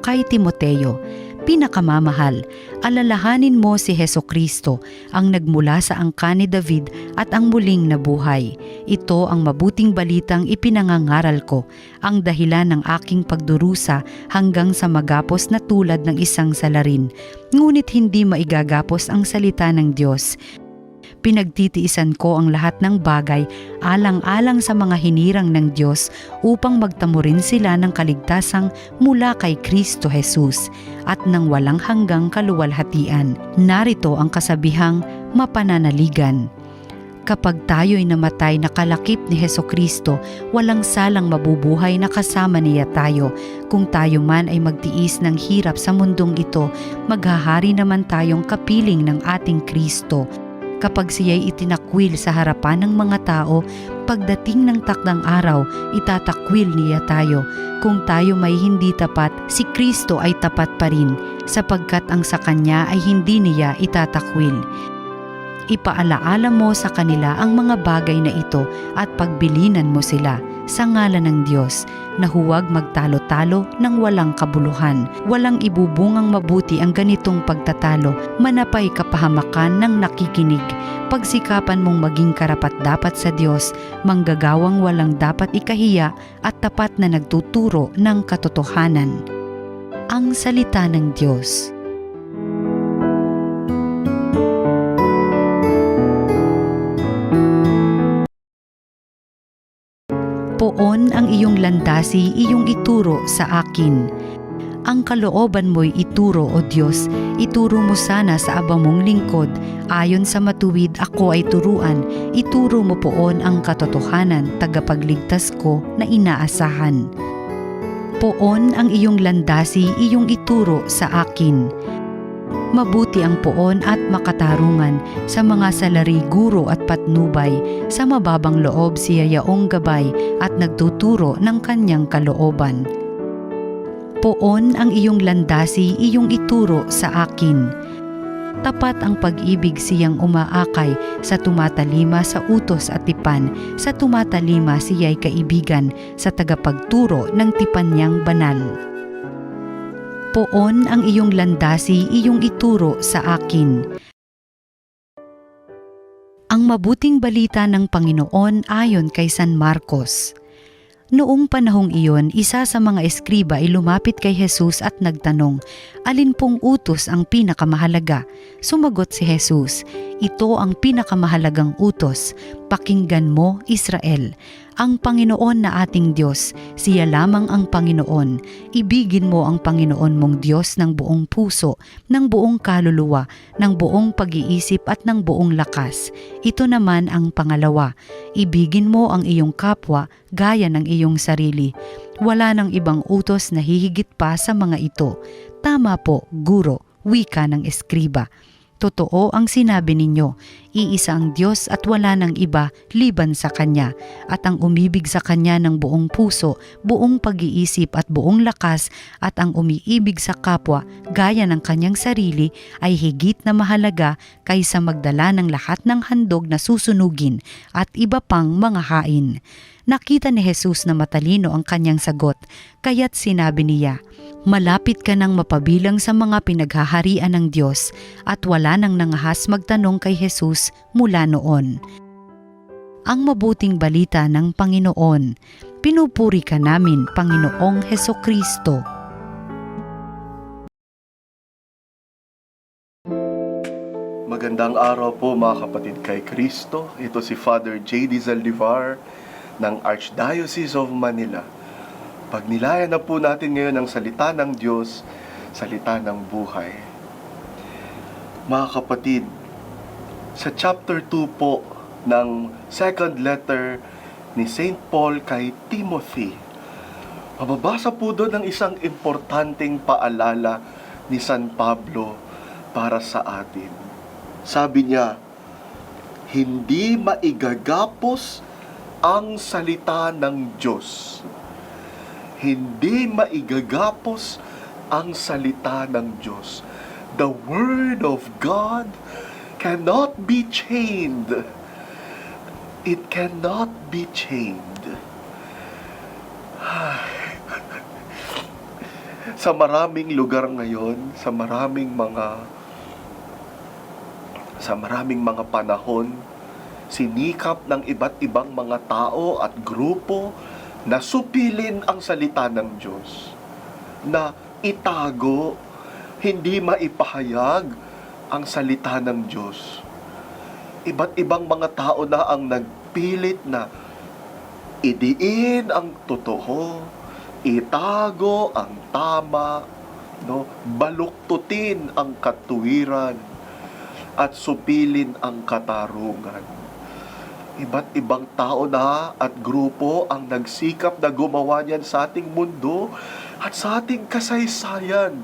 Kay Timoteo, pinakamamahal, alalahanin mo si Hesukristo, ang nagmula sa angkan ni David at ang muling nabuhay. Ito ang mabuting balitang ipinangangaral ko, ang dahilan ng aking pagdurusa hanggang sa magapos na tulad ng isang salarin. Ngunit hindi maigagapos ang salita ng Diyos. Pinagtitiisan ko ang lahat ng bagay alang-alang sa mga hinirang ng Diyos upang magtamo rin sila ng kaligtasang mula kay Kristo Jesus at ng walang hanggang kaluwalhatian. Narito ang kasabihang mapananaligan. Kapag tayo'y namatay na kalakip ni Hesukristo, walang salang mabubuhay na kasama niya tayo. Kung tayo man ay magtiis ng hirap sa mundong ito, maghahari naman tayong kapiling ng ating Kristo. Kapag siya'y itinakwil sa harapan ng mga tao, pagdating ng takdang araw, itatakwil niya tayo. Kung tayo may hindi tapat, si Kristo ay tapat pa rin, sapagkat ang sa Kanya ay hindi niya itatakwil. Ipaalaala mo sa kanila ang mga bagay na ito at pagbilinan mo sila sa ngalan ng Diyos na huwag magtalo-talo ng walang kabuluhan. Walang ibubungang mabuti ang ganitong pagtatalo, manapay kapahamakan ng nakikinig. Pagsikapan mong maging karapat-dapat sa Diyos, manggagawang walang dapat ikahiya at tapat na nagtuturo ng katotohanan. Ang salita ng Diyos. Poon ang iyong landasi, iyong ituro sa akin. Ang kalooban mo'y ituro, O Diyos, ituro mo sana sa aba mong lingkod. Ayon sa matuwid ako ay turuan, ituro mo poon ang katotohanan, tagapagligtas ko na inaasahan. Poon ang iyong landasi, iyong ituro sa akin. Mabuti ang poon at makatarungan sa mga salari, guro at patnubay. Sa mababang loob siya yaong gabay at nagtuturo ng kanyang kalooban. Poon ang iyong landasi, iyong ituro sa akin. Tapat ang pag-ibig siyang umaakay, sa tumatalima sa utos at tipan. Sa tumatalima siya'y kaibigan, sa tagapagturo ng tipan niyang banal. Poon ang iyong landasi, iyong ituro sa akin. Ang mabuting balita ng Panginoon ayon kay San Marcos. Noong panahong iyon, isa sa mga eskriba ay lumapit kay Jesus at nagtanong, alin pong utos ang pinakamahalaga? Sumagot si Jesus, ito ang pinakamahalagang utos, pakinggan mo, Israel. Ang Panginoon na ating Diyos, siya lamang ang Panginoon. Ibigin mo ang Panginoon mong Diyos ng buong puso, ng buong kaluluwa, ng buong pag-iisip at ng buong lakas. Ito naman ang pangalawa, ibigin mo ang iyong kapwa gaya ng iyong sarili. Wala nang ibang utos na hihigit pa sa mga ito. Tama po, guro, wika ng eskriba. Totoo ang sinabi ninyo, iisa ang Diyos at wala nang iba liban sa Kanya, at ang umibig sa Kanya ng buong puso, buong pag-iisip at buong lakas, at ang umiibig sa kapwa gaya ng kanyang sarili ay higit na mahalaga kaysa magdala ng lahat ng handog na susunugin at iba pang mga hain. Nakita ni Jesus na matalino ang kanyang sagot, kaya't sinabi niya, malapit ka nang mapabilang sa mga pinaghaharian ng Diyos, at wala nang nangahas magtanong kay Jesus mula noon. Ang mabuting balita ng Panginoon. Pinupuri ka namin, Panginoong Hesukristo. Magandang araw po mga kapatid kay Kristo. Ito si Father J.D. Zaldivar ng Archdiocese of Manila. Pagnilayan na po natin ngayon ang salita ng Diyos, salita ng buhay. Mga kapatid, sa chapter 2 po ng second letter ni St. Paul kay Timothy, mababasa po doon ang isang importanteng paalala ni San Pablo para sa atin. Sabi niya, hindi maigagapos ang salita ng Diyos. Hindi maigagapos ang salita ng Diyos. The Word of God cannot be chained. It cannot be chained. Sa maraming lugar ngayon, sa maraming mga panahon, sinikap ng iba't ibang mga tao at grupo na supilin ang salita ng Diyos, na itago, hindi maipahayag ang salita ng Diyos. Iba't ibang mga tao na ang nagpilit na idiin ang totoo, itago ang tama, no? Baluktutin ang katuwiran at supilin ang katarungan. Iba't ibang tao na at grupo ang nagsikap na gumawa niyan sa ating mundo at sa ating kasaysayan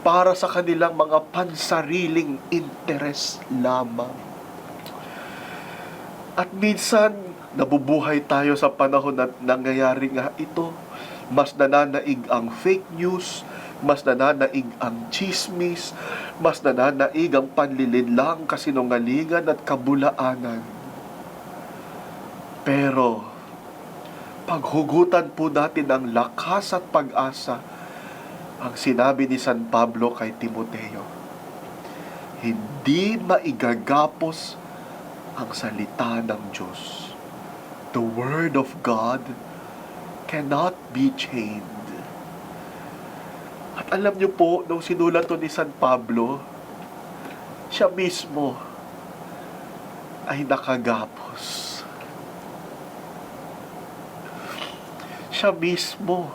para sa kanilang mga pansariling interes lamang. At minsan, nabubuhay tayo sa panahon na nangyayari nga ito. Mas nananaig ang fake news, mas nananaig ang chismis, mas nananaig ang panlilinlang, kasinungalingan at kabulaanan. Pero, paghugutan po natin ang lakas at pag-asa, ang sinabi ni San Pablo kay Timoteo, hindi maigagapos ang salita ng Diyos. The Word of God cannot be chained. At alam niyo po, nung sinulat to ni San Pablo, siya mismo ay nakagapos. Siya mismo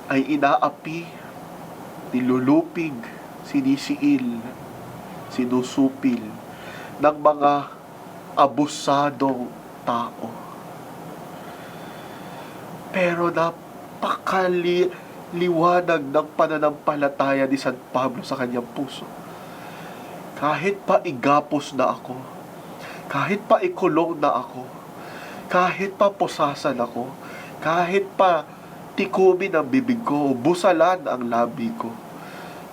ay inaapi, nilulupig, sinisiil, sinusupil ng mga abusadong tao. Pero napakaliwanag ng pananampalataya ni San Pablo sa kanyang puso. Kahit pa igapos na ako, kahit pa ikulong na ako, kahit pa pusasan ako, kahit pa tikumin ang bibig ko, busalan ang labi ko,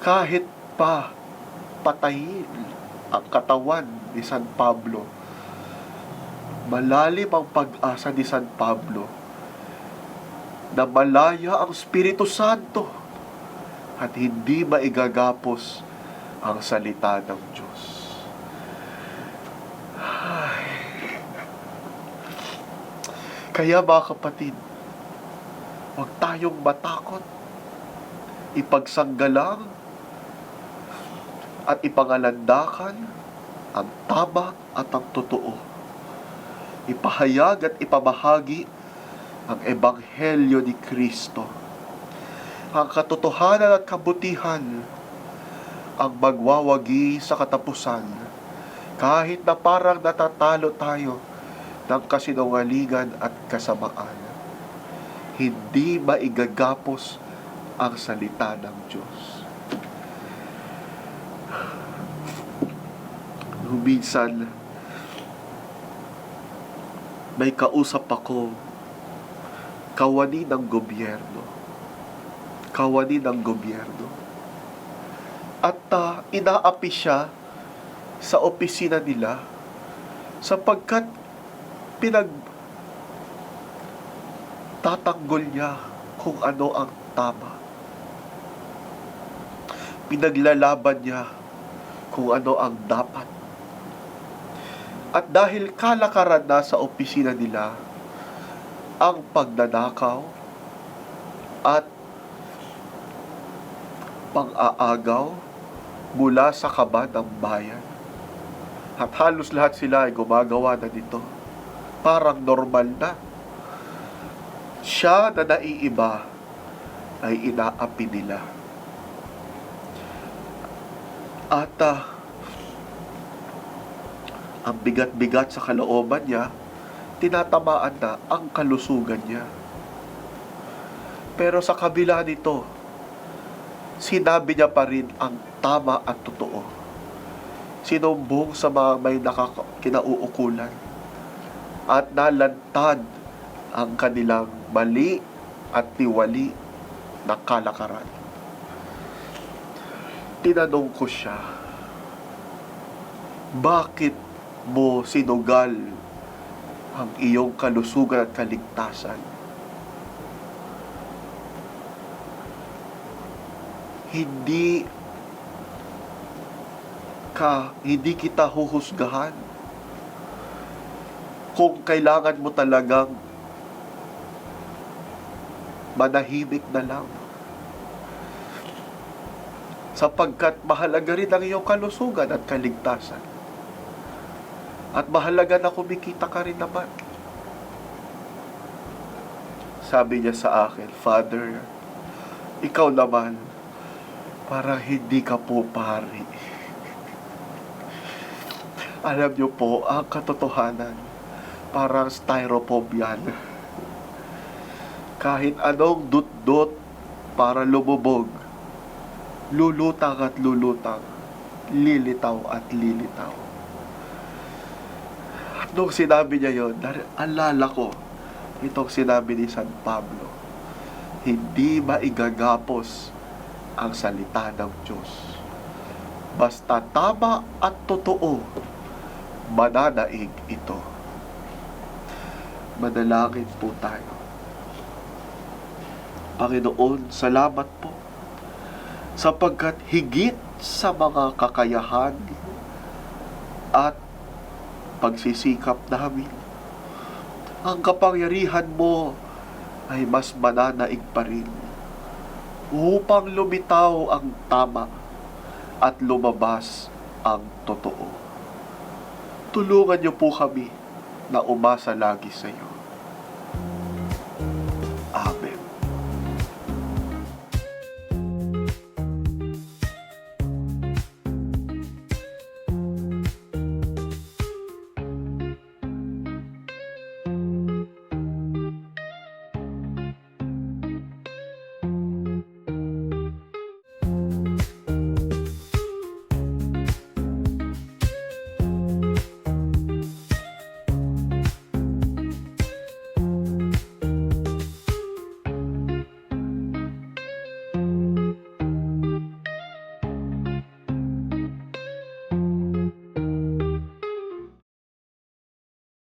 kahit pa patayin ang katawan ni San Pablo, malalim ang pag-asa ni San Pablo na malaya ang Espiritu Santo at hindi maigagapos ang salita ng Diyos. Kaya mga kapatid, huwag tayong matakot, ipagsanggalang at ipangalandakan ang tama at ang totoo. Ipahayag at ipamahagi ang Ebanghelyo ni Kristo. Ang katotohanan at kabutihan ang magwawagi sa katapusan, kahit na parang natatalo tayo ng kasinungalingan at kasamaan. Hindi maigagapos ang salita ng Diyos. Minsan, may kausap ako, kawani ng gobyerno. At inaapi siya sa opisina nila sapagkat pinagtatanggol niya kung ano ang tama. Pinaglalaban niya kung ano ang dapat. At dahil kalakaran na sa opisina nila ang pagnanakaw at pang-aagaw mula sa kaba ng bayan. At halos lahat sila ay gumagawa na nito. Parang normal na. Siya na naiiba ay inaapi nila. At ang bigat-bigat sa kalooban niya, tinatamaan na ang kalusugan niya. Pero sa kabila nito, sinabi niya pa rin ang tama at totoo. Sinumbong sa mga may kinauukulan at nalantad ang kanilang mali at tiwali na kalakaran. Tinanong ko siya, bakit mo sinugal ang iyong kalusugan at kaligtasan? hindi kita huhusgahan. Kung kailangan mo talagang manahimik na lang. Sapagkat mahalaga rin ang iyong kalusugan at kaligtasan. At mahalaga na kumikita ka rin naman. Sabi niya sa akin, Father, ikaw naman, para hindi ka po pari. Alam niyo po, ang katotohanan, parang styrofoam yan. Kahit anong dut-dut para lumubog, lulutang at lulutang, lilitaw at lilitaw. At nung sinabi niya yun, alala ko itong sinabi ni San Pablo, hindi maigagapos ang salita ng Diyos. Basta tama at totoo, mananaig ito. Manalangin po tayo. Panginoon, salamat po sapagkat higit sa mga kakayahan at pagsisikap namin, ang kapangyarihan mo ay mas mananaig pa rin upang lumitaw ang tama at lumabas ang totoo. Tulungan niyo po kami na umasa lagi sa iyo.